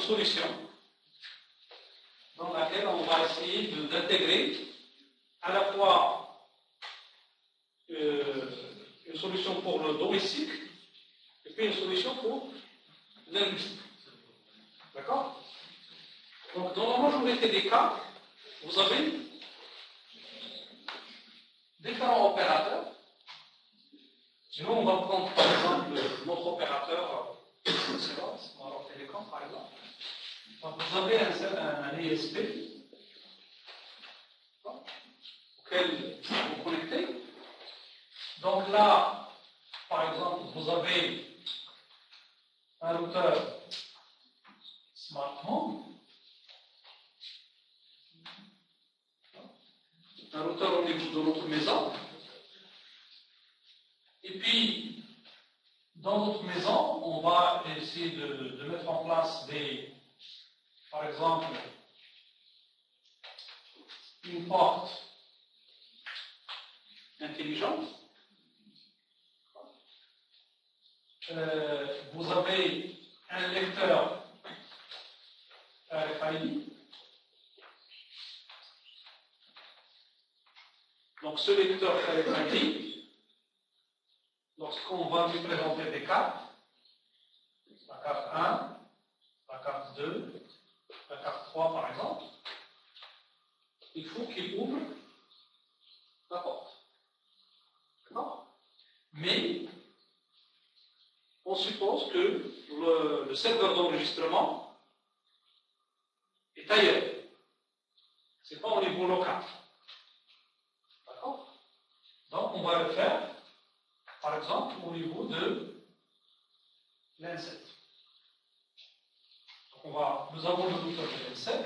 une solution dans laquelle on va essayer d'intégrer à la fois une solution pour le domestique et puis une solution pour l'industrie. D'accord? Donc, dans la majorité des cas, vous avez différents opérateurs. Nous, on va prendre par exemple notre opérateur Télécom, par exemple. Donc, vous avez un ISP auquel vous connectez. Donc là, par exemple, vous avez un routeur Smart Home, un routeur au niveau de notre maison. Et puis, dans notre maison, on va essayer de mettre en place par exemple, une porte intelligente. Vous avez un lecteur RFID. Donc, ce lecteur RFID, lorsqu'on va lui présenter des cartes, la carte 1, la carte 2, la carte 3 par exemple, il faut qu'il ouvre la porte. D'accord? Mais on suppose que le serveur d'enregistrement est ailleurs. Ce n'est pas au niveau local. D'accord? Donc on va le faire, par exemple, au niveau de l'N7. Nous avons le routeur de l'N7,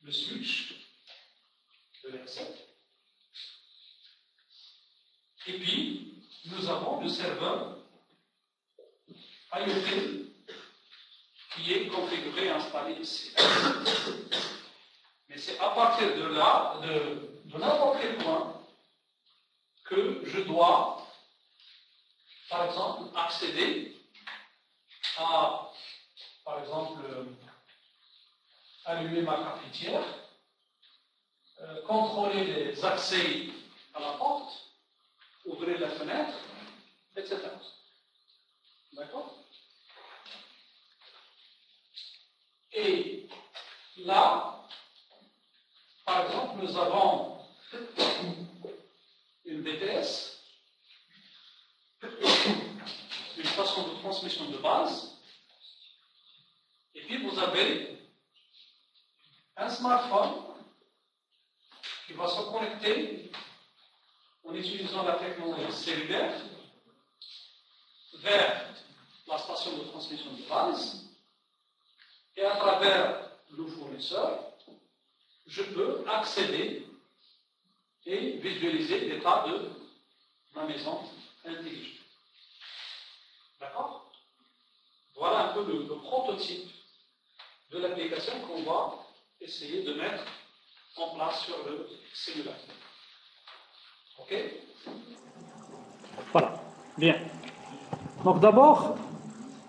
le switch de l'N7, et puis nous avons le serveur IoT qui est configuré et installé ici. Mais c'est à partir de là, de n'importe quel point, que je dois, par exemple, accéder à, par exemple, allumer ma cafetière, contrôler les accès à la porte, ouvrir la fenêtre, etc. D'accord? Et là, par exemple, nous avons une BTS, une façon de transmission de base, et puis vous avez un smartphone qui va se connecter en utilisant la technologie cellulaire vers la station de transmission de base, et à travers le fournisseur, je peux accéder et visualiser l'état de ma maison intelligente. D'accord? Voilà un peu le prototype de l'application qu'on va essayer de mettre en place sur le simulateur. OK? Voilà. Bien. Donc d'abord,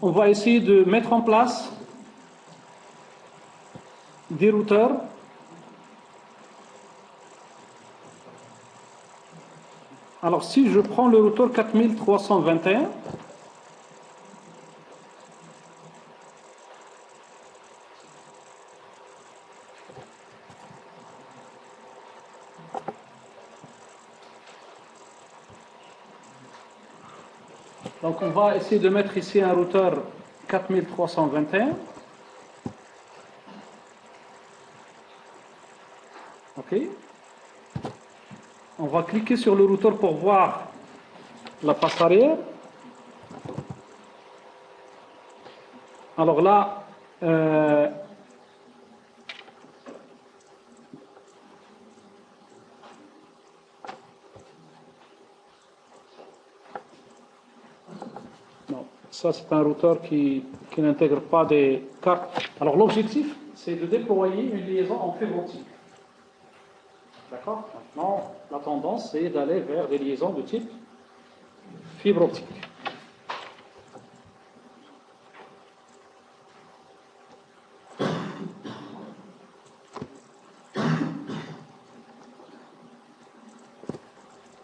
on va essayer de mettre en place des routeurs Alors, si je prends le routeur 4321, donc on va essayer de mettre ici un routeur 4321. OK. On va cliquer sur le routeur pour voir la passe arrière. Alors là, non, ça c'est un routeur qui n'intègre pas des cartes. Alors l'objectif, c'est de déployer une liaison en fibre optique. D'accord? Maintenant, la tendance, c'est d'aller vers des liaisons de type fibre optique.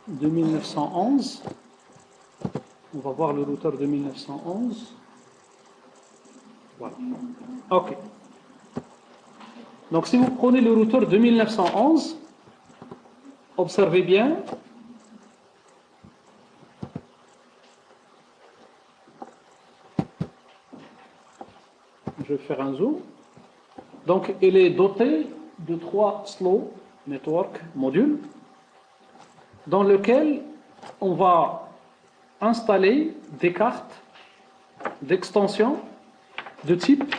2911. On va voir le routeur de 1911. Voilà. OK. Donc si vous prenez le routeur de 1911, observez bien. Je vais faire un zoom. Donc il est doté de 3 slow network modules dans lesquels on va installer des cartes d'extension de type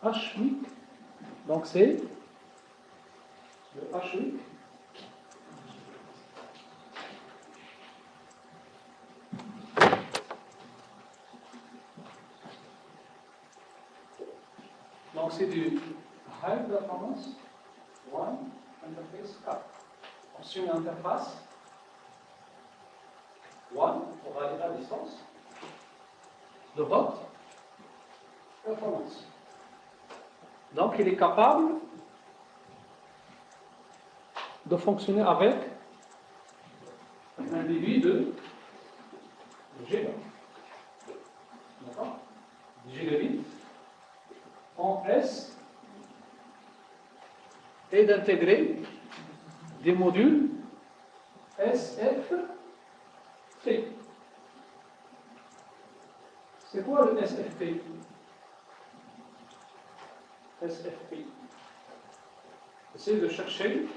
H8. Donc c'est le H8. Donc c'est du High Performance One Interface Card. C'est une interface One pour aller à distance de haute performance. Donc il est capable de fonctionner avec un débit de G. D'accord? Gigabit en S et d'intégrer des modules SFP. C'est quoi le SFP? SFP. Essayez de chercher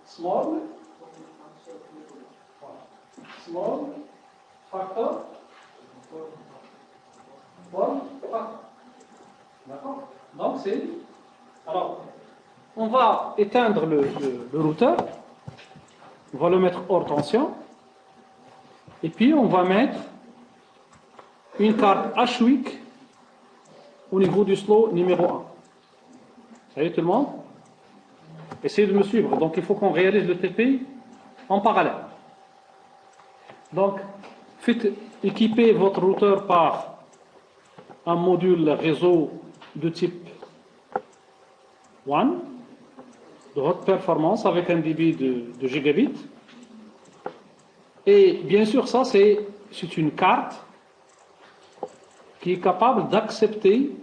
small factor one factor. D'accord? Donc c'est. Alors, on va éteindre le routeur, on va le mettre hors tension, et puis on va mettre une carte H8 au niveau du slow numéro 1. Salut tout le monde? Essayez de me suivre. Donc il faut qu'on réalise le TP en parallèle. Donc, faites équiper votre routeur par un module réseau de type One, de haute performance avec un débit de gigabit. Et bien sûr, ça c'est une carte qui est capable d'accepter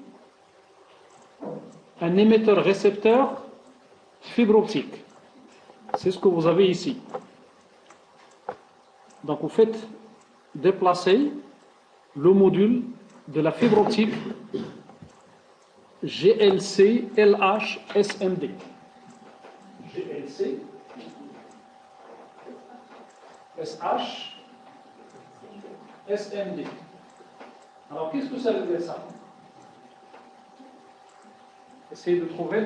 un émetteur-récepteur fibre optique. C'est ce que vous avez ici. Donc vous faites déplacer le module de la fibre optique GLC LH SMD. GLC SH SMD. Alors qu'est-ce que ça veut dire ça? Essayez de trouver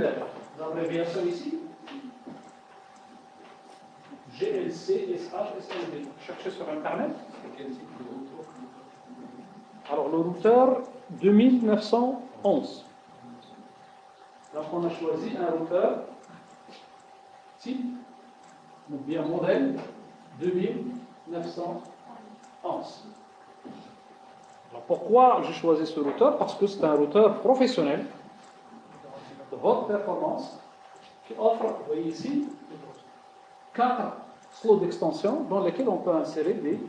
l'abréviation ici. GLC SH SMD. Cherchez sur Internet. Alors le routeur 2911. Donc on a choisi un routeur type, ou bien modèle 2911. Alors pourquoi j'ai choisi ce routeur? Parce que c'est un routeur professionnel de haute performance qui offre, vous voyez ici, 4 slots d'extension dans lesquels on peut insérer des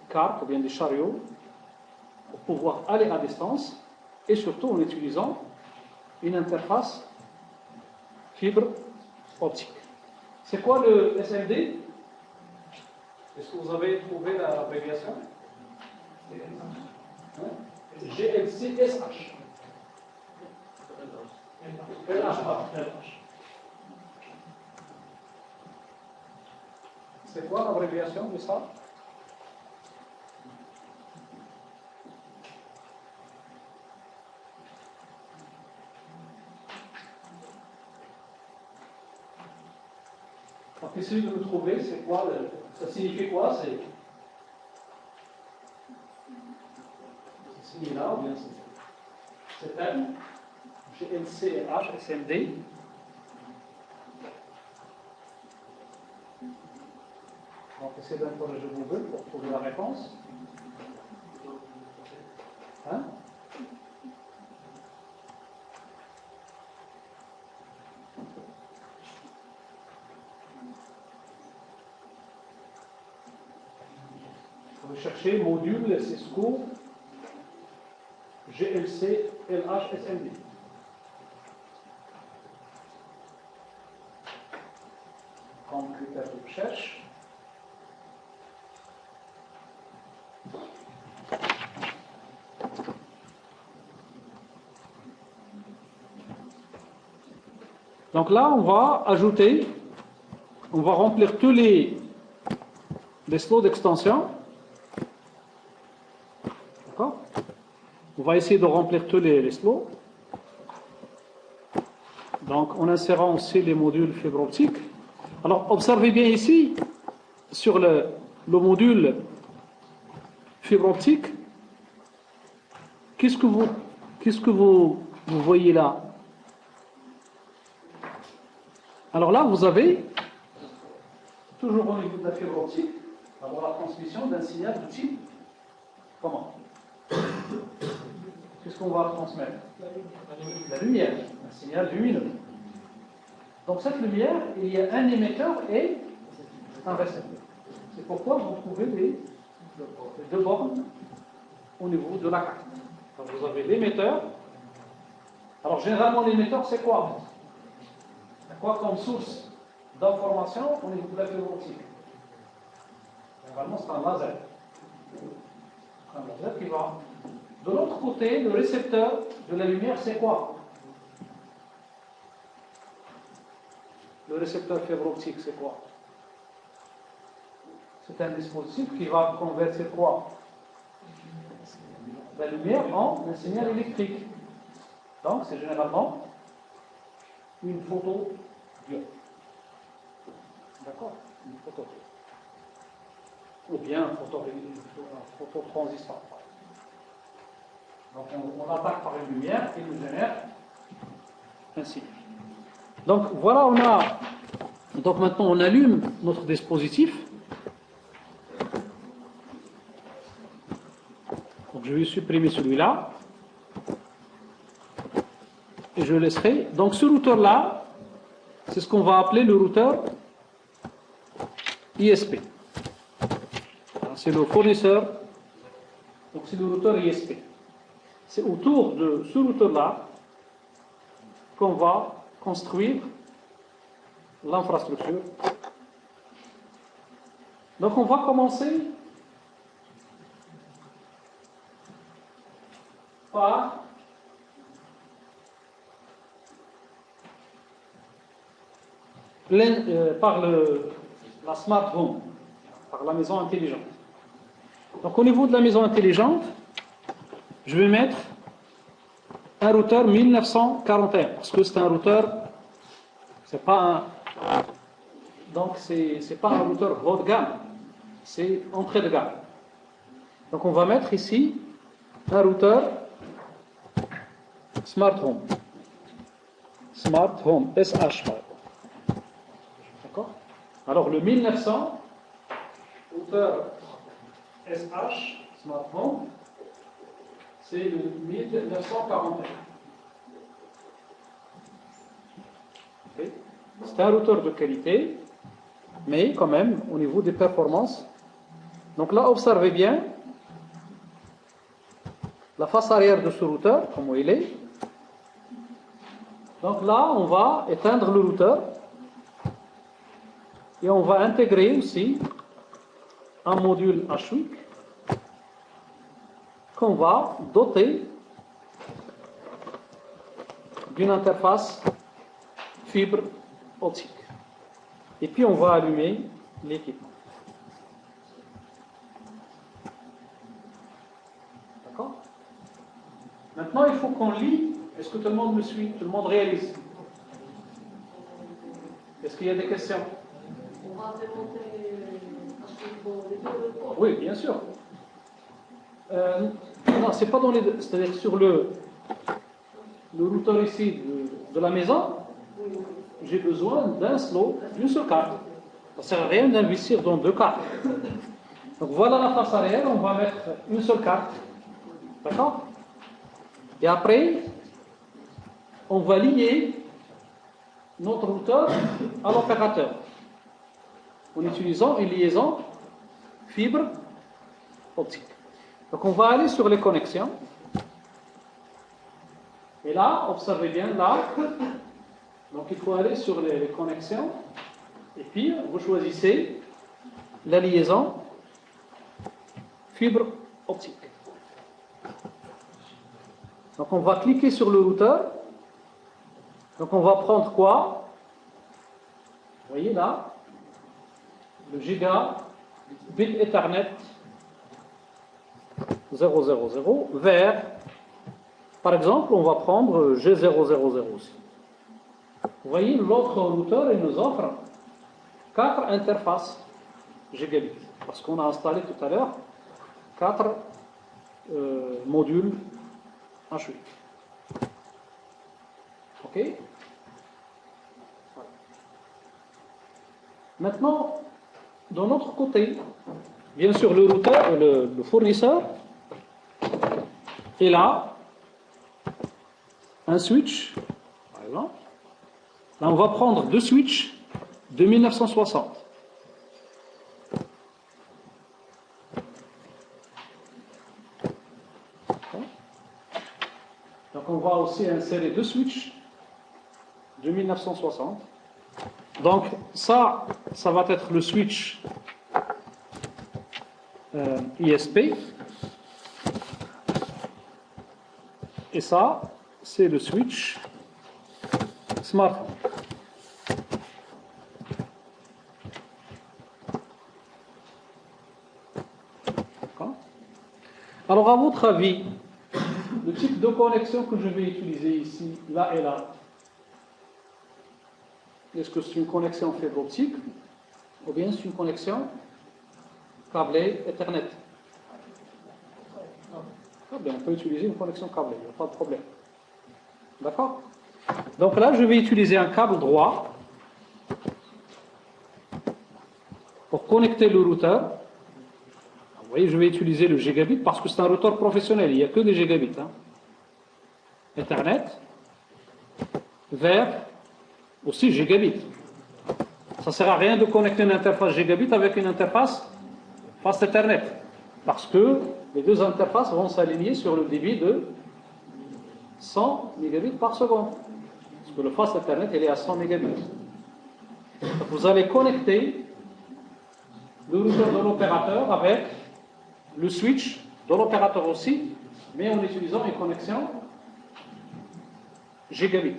cartes ou bien des chariots pour pouvoir aller à distance et surtout en utilisant une interface fibre optique. C'est quoi le SMD? Est-ce que vous avez trouvé l'abréviation? GLC-SH. C'est quoi l'abréviation de ça? Donc, essayez de le trouver, c'est quoi ça signifie quoi? C'est similaire ou bien c'est M, GLC et H, SMD. Donc, essayez d'interroger Google pour trouver la réponse. Hein? Vous cherchez module Cisco GLC LH SMD. Comme critère de recherche. Donc là, on va ajouter, on va remplir tous les slots d'extension. D'accord? On va essayer de remplir tous les slots. Donc, en insérant aussi les modules fibre optique. Alors, observez bien ici, sur le module fibre optique, qu'est-ce que vous voyez là? Alors là, vous avez, toujours au niveau de la fibre optique, avoir la transmission d'un signal de type, comment? Qu'est-ce qu'on va transmettre? La lumière, un signal lumineux. Donc cette lumière, il y a un émetteur et un récepteur. C'est pourquoi vous trouvez les deux bornes au niveau de la carte. Donc vous avez l'émetteur. Alors généralement l'émetteur c'est quoi? C'est quoi comme source d'information au niveau de la fibre optique? Généralement c'est un laser. Un laser qui va. De l'autre côté, le récepteur de la lumière c'est quoi? Le récepteur fibre optique, c'est quoi? C'est un dispositif qui va convertir quoi? La lumière en un signal électrique. Donc, c'est généralement une photodiode. D'accord? Une photodiode. Ou bien un phototransistor. Donc, on attaque par une lumière et nous génère un signal. Donc voilà, donc maintenant on allume notre dispositif. Donc je vais supprimer celui-là et je laisserai. Donc ce routeur-là, c'est ce qu'on va appeler le routeur ISP. C'est le fournisseur. Donc c'est le routeur ISP. C'est autour de ce routeur-là qu'on va construire l'infrastructure. Donc on va commencer par la smart home, par la maison intelligente. Donc au niveau de la maison intelligente, je vais mettre un routeur 1941, parce que c'est un routeur, c'est pas un, donc c'est pas un routeur haut de gamme, c'est entrée de gamme. Donc on va mettre ici un routeur Smart Home, SH. D'accord? Alors le 1900, routeur SH, Smart Home, c'est le 1941. Okay. C'est un routeur de qualité, mais quand même au niveau des performances. Donc là, observez bien la face arrière de ce routeur, comment il est. Donc là, on va éteindre le routeur et on va intégrer aussi un module H8 qu'on va doter d'une interface fibre optique. Et puis on va allumer l'équipement. D'accord? Maintenant, il faut qu'on lit. Est-ce que tout le monde me suit? Tout le monde réalise? Est-ce qu'il y a des questions? On va implémenter les deux ports. Oui, bien sûr. Non, c'est pas dans les deux. C'est-à-dire sur le routeur ici de la maison, j'ai besoin d'un slot, d'une seule carte. Ça ne sert à rien d'investir dans deux cartes. Donc voilà la face arrière, on va mettre une seule carte. D'accord? Et après, on va lier notre routeur à l'opérateur en utilisant une liaison fibre optique. Donc on va aller sur les connexions. Et là, observez bien, là, donc il faut aller sur les connexions. Et puis, vous choisissez la liaison fibre optique. Donc on va cliquer sur le routeur. Donc on va prendre quoi? Vous voyez là, le giga bit Ethernet 000 vers, par exemple, on va prendre G000 aussi. Vous voyez, l'autre routeur, il nous offre 4 interfaces gigabit. Parce qu'on a installé tout à l'heure 4 modules H8. OK? Voilà. Maintenant, de notre côté, bien sûr, le routeur, le fournisseur, il a un switch, par exemple. Là, on va prendre 2 switches de 1960. Donc, on va aussi insérer 2 switches de 1960. Donc, ça va être le switch ISP. Et ça, c'est le switch smartphone. Alors, à votre avis, le type de connexion que je vais utiliser ici, là et là, est-ce que c'est une connexion fibre optique ou bien c'est une connexion câblée Ethernet? Ah bien, on peut utiliser une connexion câblée, il n'y a pas de problème. D'accord? Donc là, je vais utiliser un câble droit pour connecter le routeur. Vous voyez, je vais utiliser le gigabit parce que c'est un routeur professionnel, il n'y a que des gigabits. Ethernet vers aussi gigabit. Ça ne sert à rien de connecter une interface gigabit avec une interface fast Ethernet parce que les deux interfaces vont s'aligner sur le débit de 100 mégabits par seconde. Parce que le fast Ethernet, il est à 100 mégabits. Donc vous allez connecter le routeur de l'opérateur avec le switch de l'opérateur aussi, mais en utilisant une connexion gigabit.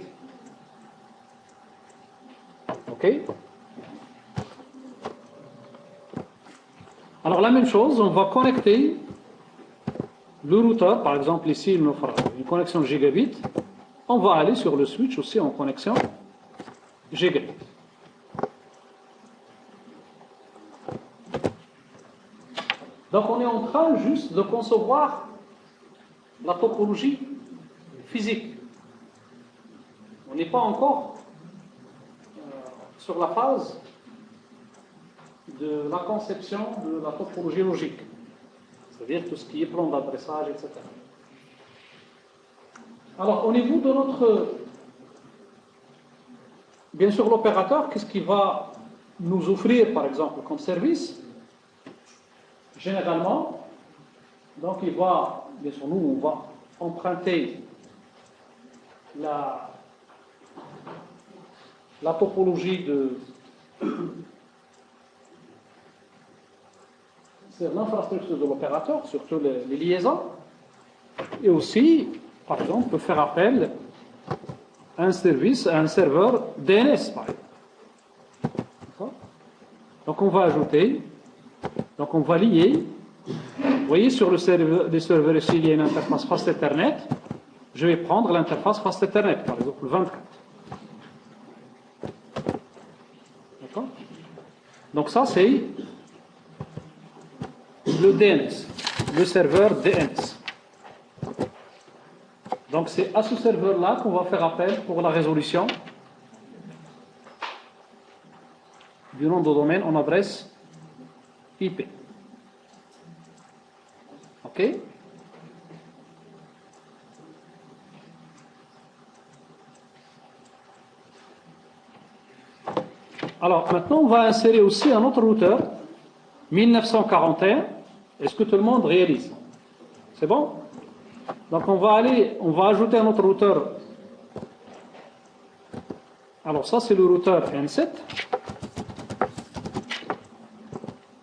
OK? Alors la même chose, on va connecter le routeur, par exemple ici il nous fera une connexion gigabit, on va aller sur le switch aussi en connexion gigabit. Donc on est en train juste de concevoir la topologie physique. On n'est pas encore sur la phase de la conception de la topologie logique, c'est-à-dire tout ce qui est plan d'adressage, etc. Alors au niveau de notre, bien sûr l'opérateur, qu'est-ce qu'il va nous offrir par exemple comme service? Généralement, donc il va, bien sûr nous, on va emprunter la topologie de c'est l'infrastructure de l'opérateur, surtout les liaisons, et aussi, par exemple, on peut faire appel à un service, à un serveur DNS, par exemple. Donc on va ajouter, donc on va lier, vous voyez sur le serveur ici, il y a une interface Fast Ethernet, je vais prendre l'interface Fast Ethernet, par exemple 24. D'accord? Donc ça c'est le DNS, le serveur DNS. Donc c'est à ce serveur-là qu'on va faire appel pour la résolution du nom de domaine en adresse IP. OK? Alors maintenant on va insérer aussi un autre routeur 1941 Est-ce que tout le monde réalise? C'est bon? Donc on va ajouter un autre routeur. Alors ça c'est le routeur N7.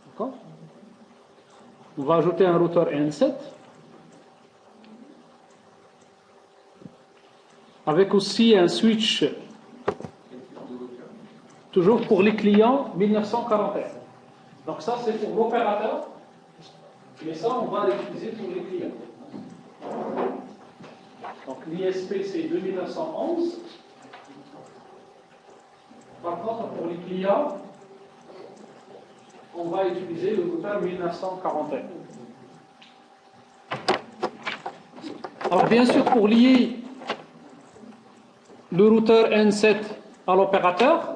D'accord? On va ajouter un routeur N7 avec aussi un switch toujours pour les clients 1941. Donc ça c'est pour l'opérateur, mais ça on va l'utiliser pour les clients. Donc l'ISP c'est 2911. Par contre pour les clients, on va utiliser le routeur 1941. Alors bien sûr pour lier le routeur N7 à l'opérateur,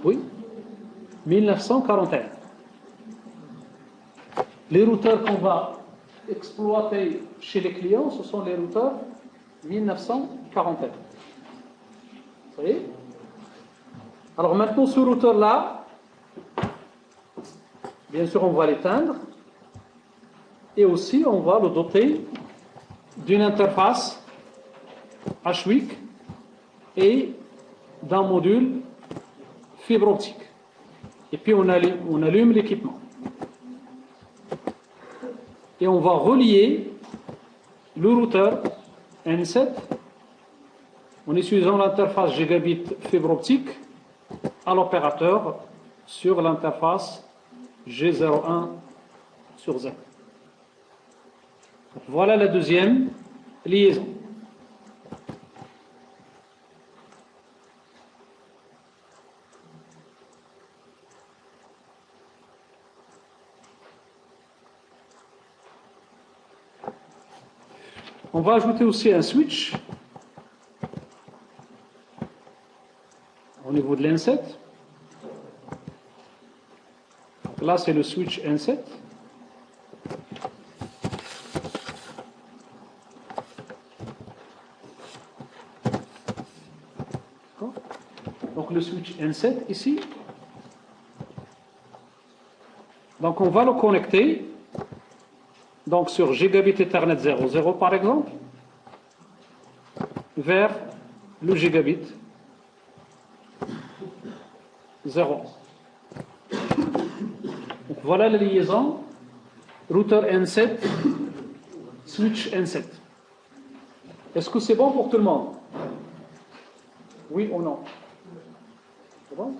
oui, 1941. Les routeurs qu'on va exploiter chez les clients, ce sont les routeurs 1941. Vous voyez? Alors maintenant, ce routeur-là, bien sûr, on va l'éteindre. Et aussi, on va le doter d'une interface H8 et d'un module fibre optique. Et puis, on allume l'équipement. Et on va relier le routeur N7 en utilisant l'interface gigabit fibre optique à l'opérateur sur l'interface G01 sur Z. Voilà la deuxième liaison. On va ajouter aussi un switch au niveau de l'N7. Là, c'est le switch N7. Donc le switch N7 ici. Donc on va le connecter. Donc sur Gigabit Ethernet 00 par exemple, vers le Gigabit 0. Donc voilà la liaison routeur N7, switch N7. Est-ce que c'est bon pour tout le monde? Oui ou non? C'est bon?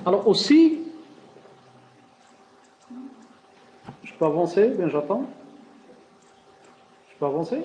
Alors aussi, je peux avancer, bien j'attends. Je peux avancer?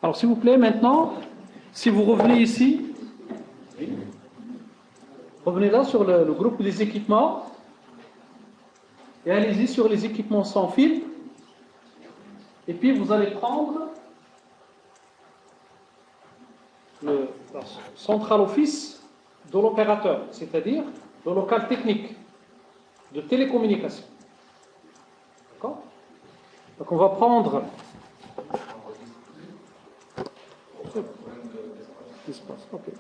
Alors, s'il vous plaît, maintenant, si vous revenez ici, revenez là sur le groupe des équipements et allez-y sur les équipements sans fil. Et puis, vous allez prendre le central office de l'opérateur, c'est-à-dire le local technique de télécommunication. D'accord? Donc, on va prendre okay.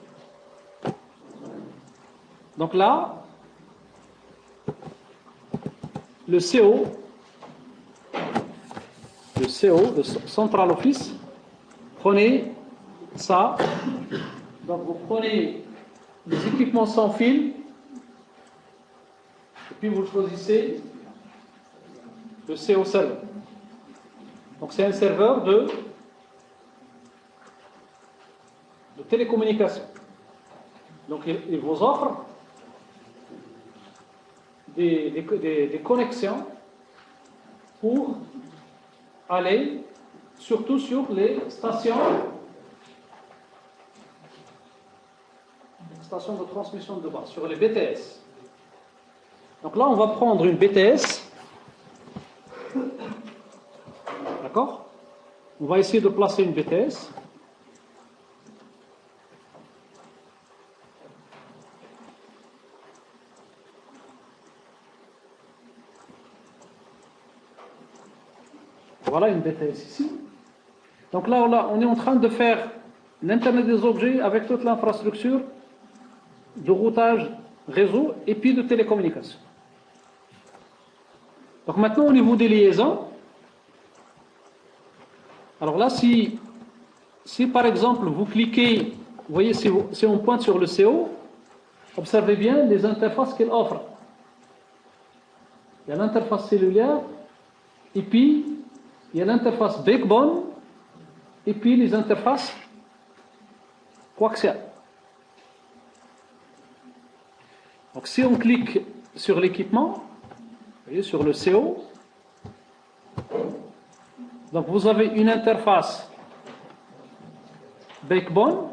Donc là, le Central Office, prenez ça. Donc vous prenez les équipements sans fil, et puis vous choisissez le CO serveur. Donc c'est un serveur de télécommunication. Donc il vous offre des connexions pour aller surtout sur les stations de transmission de base, sur les BTS. Donc là, on va prendre une BTS. D'accord? On va essayer de placer une BTS. Voilà une BTS ici. Donc là, on est en train de faire l'Internet des objets avec toute l'infrastructure de routage réseau et puis de télécommunication. Donc maintenant, au niveau des liaisons, alors là, si par exemple vous cliquez, vous voyez, si on pointe sur le CO, observez bien les interfaces qu'il offre. Il y a l'interface cellulaire, et puis il y a l'interface backbone, et puis les interfaces coaxiales. Donc si on clique sur l'équipement, vous voyez, sur le CO, donc vous avez une interface backbone,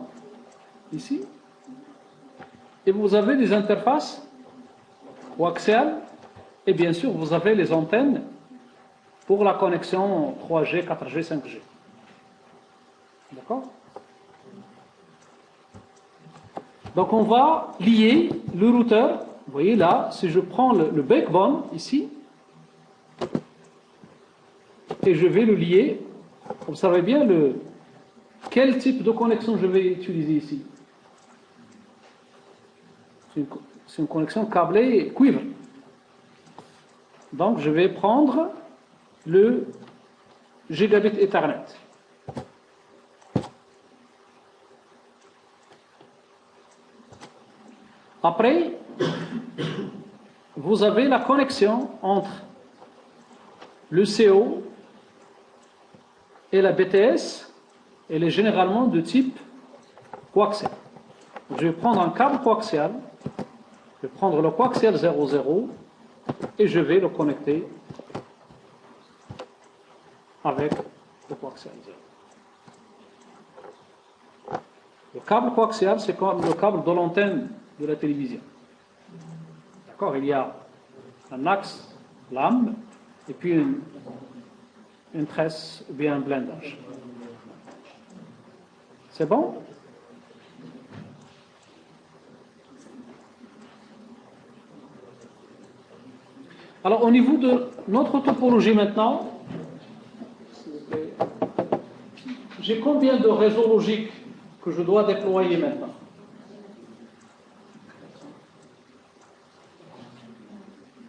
ici, et vous avez des interfaces coaxiales, et bien sûr vous avez les antennes pour la connexion 3G, 4G, 5G. D'accord? Donc on va lier le routeur. Vous voyez là, si je prends le backbone ici, et je vais le lier, observez bien quel type de connexion je vais utiliser ici. C'est une connexion câblée cuivre. Donc je vais prendre le gigabit Ethernet. Après, vous avez la connexion entre le CO et la BTS. Elle est généralement de type coaxial. Je vais prendre un câble coaxial, je vais prendre le coaxial 00 et je vais le connecter avec le coaxial 0. Le câble coaxial, c'est comme le câble de l'antenne de la télévision. D'accord? Il y a un axe, lame, et puis une tresse, ou bien un blindage. C'est bon? Alors, au niveau de notre topologie maintenant, j'ai combien de réseaux logiques que je dois déployer maintenant?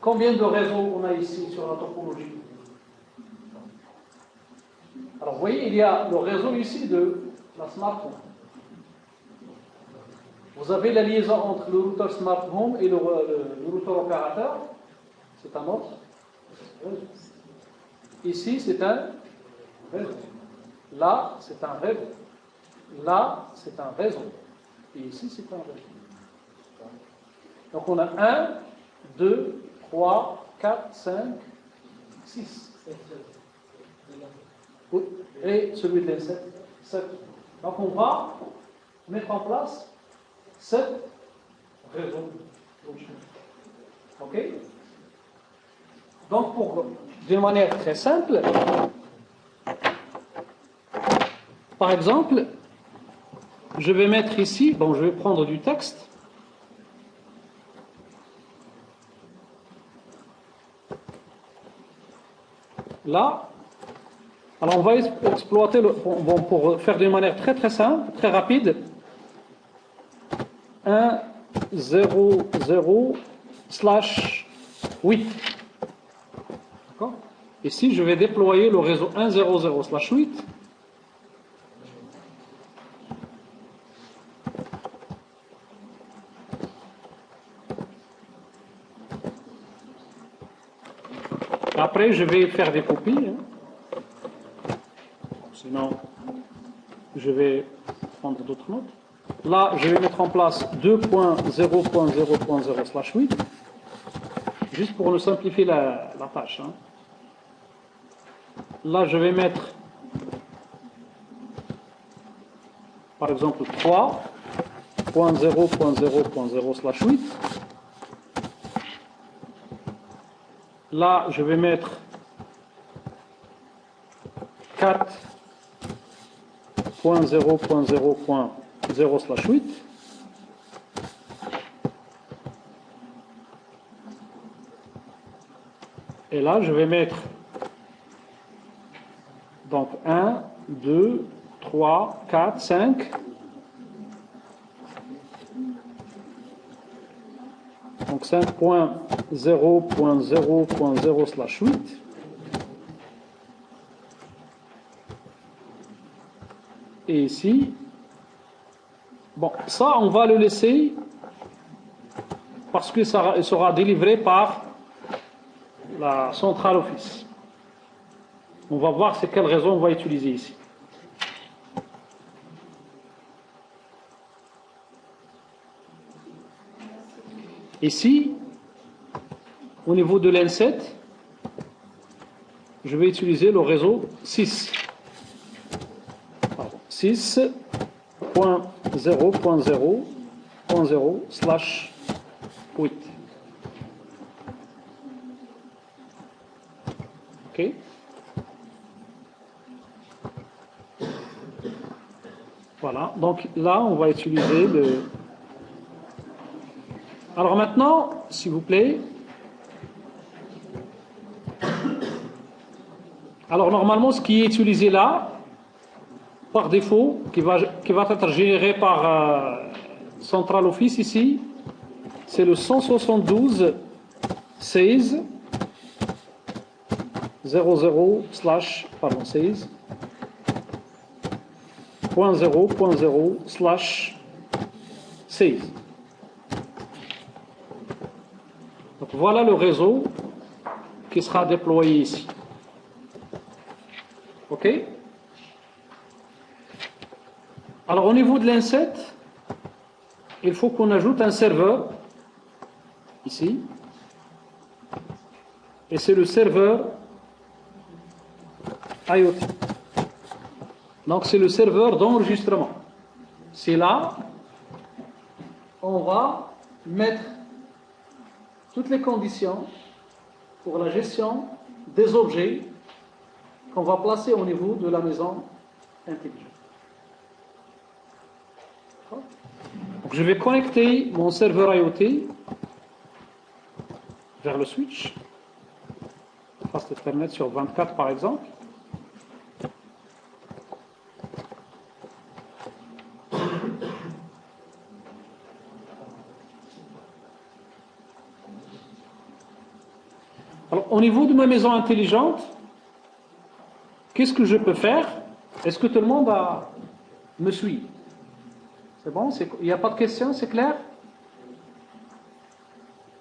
Combien de réseaux on a ici sur la topologie? Alors, vous voyez, il y a le réseau ici de la Smart Home. Vous avez la liaison entre le routeur Smart Home et le routeur opérateur. C'est un autre réseau. Ici, c'est un réseau. Là, c'est un réseau. Là, c'est un réseau. Et ici, c'est un réseau. Donc, on a 1, 2, 3, 4, 5, 6. Oui. Et celui de 7. Donc, on va mettre en place 7 réseaux. OK? Donc, d'une manière très simple, par exemple, je vais mettre ici, bon, je vais prendre du texte. Là, alors on va exploiter, pour faire d'une manière très très simple, très rapide, 1, 0, 0, /8. D'accord? Ici, je vais déployer le réseau 100/8. Après, je vais faire des copies. Sinon, je vais prendre d'autres notes. Là, je vais mettre en place 2.0.0.0/8. juste pour nous simplifier la tâche. Hein. Là, je vais mettre, par exemple, 3.0.0.0/8. Là, je vais mettre 4.0.0.0/8. Et là, je vais mettre donc 1, 2, 3, 4, 5. Donc 5.0.0.0/8. Et ici, bon, ça, on va le laisser parce que ça sera délivré par la centrale office. On va voir c'est quel réseau on va utiliser ici. Ici, au niveau de l'N7, je vais utiliser le réseau 6. 6.0.0.0/8. OK? Voilà, donc là, on va utiliser le... Alors maintenant, s'il vous plaît, alors normalement, ce qui est utilisé là, par défaut, qui va être généré par Central Office ici, c'est le 172.16 16.0.0/16. Donc voilà le réseau qui sera déployé ici. OK? Alors au niveau de l'N7, il faut qu'on ajoute un serveur ici. Et c'est le serveur IoT. Donc c'est le serveur d'enregistrement. C'est là, on va mettre toutes les conditions pour la gestion des objets qu'on va placer au niveau de la maison intelligente. Donc je vais connecter mon serveur IoT vers le switch, Fast Ethernet sur 24 par exemple. Alors, au niveau de ma maison intelligente, qu'est-ce que je peux faire? Est-ce que tout le monde me suit? C'est bon? Il n'y a pas de questions, c'est clair?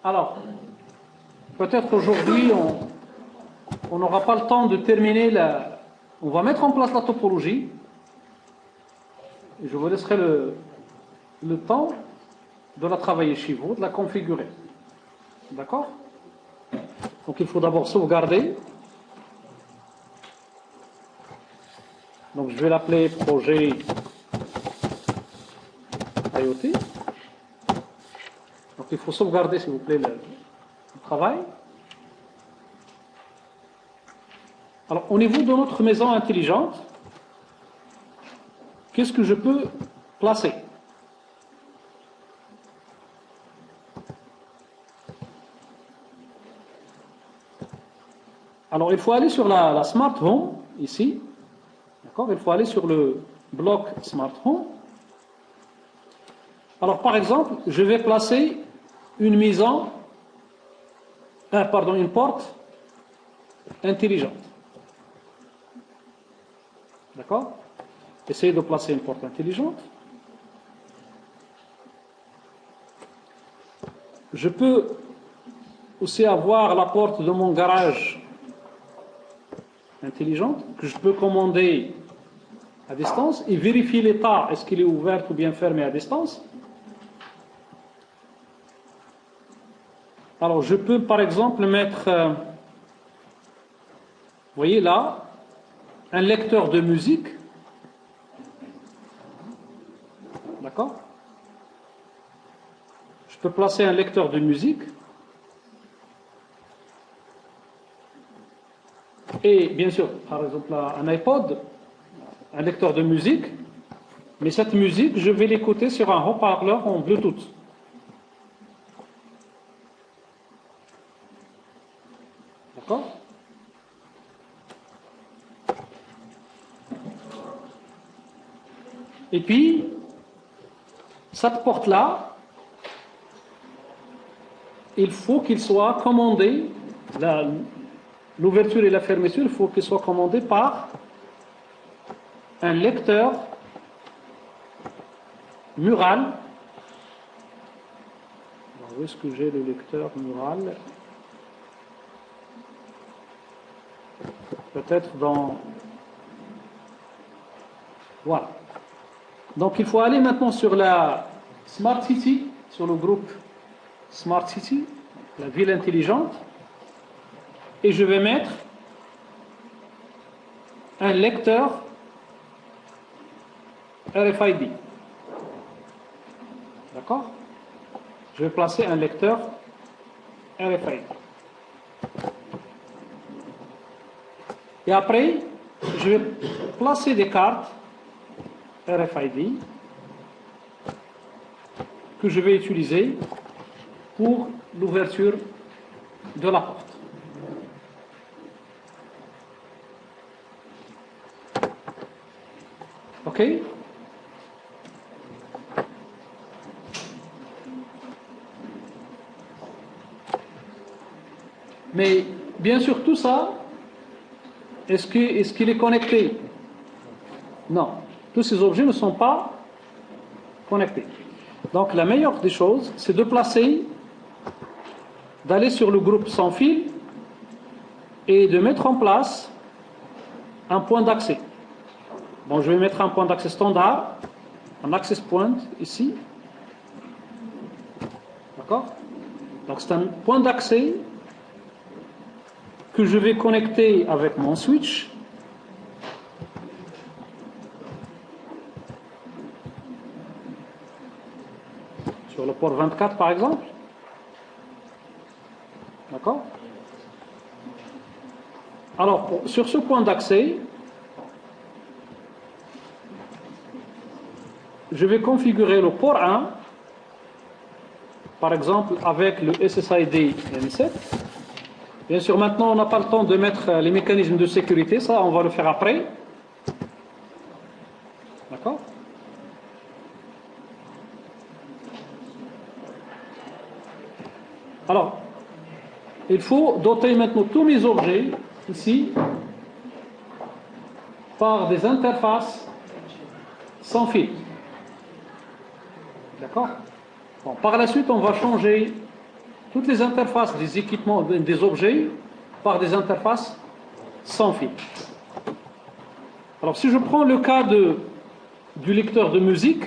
Alors, peut-être aujourd'hui, on n'aura pas le temps de terminer on va mettre en place la topologie. Et je vous laisserai le temps de la travailler chez vous, de la configurer. D'accord? Donc il faut d'abord sauvegarder. Donc je vais l'appeler projet IoT. Donc il faut sauvegarder, s'il vous plaît, le travail. Alors au niveau de notre maison intelligente, qu'est-ce que je peux placer? Alors il faut aller sur la Smart Home, ici. D'accord? Il faut aller sur le bloc Smart Home. Alors par exemple, je vais placer une porte intelligente. D'accord? Essayez de placer une porte intelligente. Je peux aussi avoir la porte de mon garage intelligente que je peux commander à distance et vérifier l'état, est-ce qu'il est ouvert ou bien fermé à distance. Alors, je peux par exemple mettre, vous voyez là, un lecteur de musique. D'accord? Je peux placer un lecteur de musique. Et bien sûr, par exemple, un iPod, un lecteur de musique. Mais cette musique, je vais l'écouter sur un haut-parleur en Bluetooth. D'accord? Et puis, cette porte-là, il faut qu'il soit commandé, l'ouverture et la fermeture, il faut qu'il soit commandé par un lecteur mural. Alors, où est-ce que j'ai le lecteur mural? Peut-être dans... Voilà. Donc il faut aller maintenant sur la Smart City, sur le groupe Smart City, la ville intelligente, et je vais mettre un lecteur RFID. D'accord? Je vais placer un lecteur RFID. Et après, je vais placer des cartes RFID que je vais utiliser pour l'ouverture de la porte. OK? Mais bien sûr, tout ça, est-ce qu'il est connecté? Non. Tous ces objets ne sont pas connectés. Donc la meilleure des choses, c'est de placer, d'aller sur le groupe sans fil et de mettre en place un point d'accès. Bon, je vais mettre un point d'accès standard, un access point ici. D'accord? Donc c'est un point d'accès que je vais connecter avec mon switch. Sur le port 24 par exemple. D'accord? Alors, sur ce point d'accès, je vais configurer le port 1, par exemple avec le SSID M7. Bien sûr, maintenant, on n'a pas le temps de mettre les mécanismes de sécurité, ça, on va le faire après. D'accord? Alors, il faut doter maintenant tous mes objets, ici, par des interfaces sans fil. D'accord? Bon, par la suite, on va changer toutes les interfaces des équipements, des objets, par des interfaces sans fil. Alors, si je prends le cas du lecteur de musique,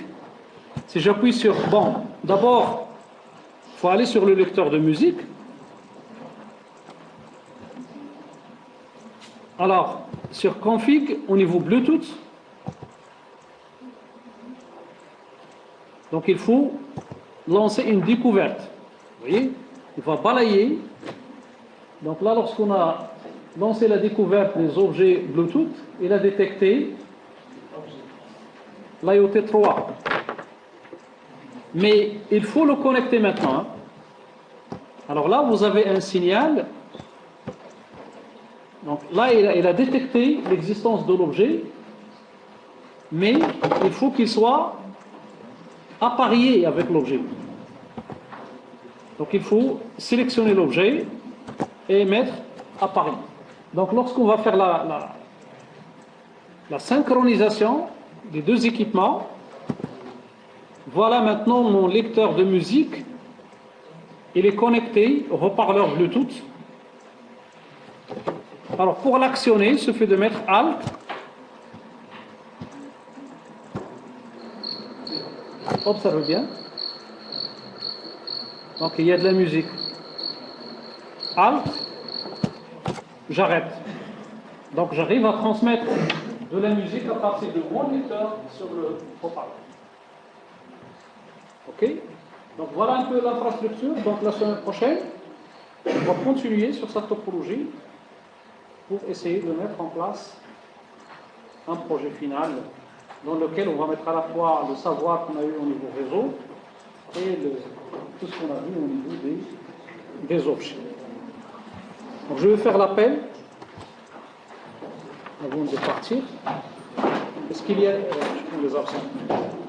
si j'appuie sur... Bon, d'abord, il faut aller sur le lecteur de musique. Alors, sur config, au niveau Bluetooth, donc il faut lancer une découverte. Vous voyez? Il va balayer. Donc là, lorsqu'on a lancé la découverte des objets Bluetooth, il a détecté l'IoT 3. Mais il faut le connecter maintenant. Alors là, vous avez un signal. Donc là, il a détecté l'existence de l'objet, mais il faut qu'il soit apparié avec l'objet. Donc il faut sélectionner l'objet et mettre appari. Donc lorsqu'on va faire la synchronisation des deux équipements, voilà maintenant mon lecteur de musique. Il est connecté au haut-parleur Bluetooth. Alors pour l'actionner, il suffit de mettre Alt. Observez bien. Donc il y a de la musique. Alt, j'arrête. Donc j'arrive à transmettre de la musique à partir de mon lecteur sur le haut-parleur. Ok? Donc voilà un peu l'infrastructure. Donc la semaine prochaine, on va continuer sur cette topologie pour essayer de mettre en place un projet final dans lequel on va mettre à la fois le savoir qu'on a eu au niveau réseau et tout ce qu'on a vu au niveau des objets. Donc je vais faire l'appel avant de partir. Est-ce qu'il y a... je prends les absents.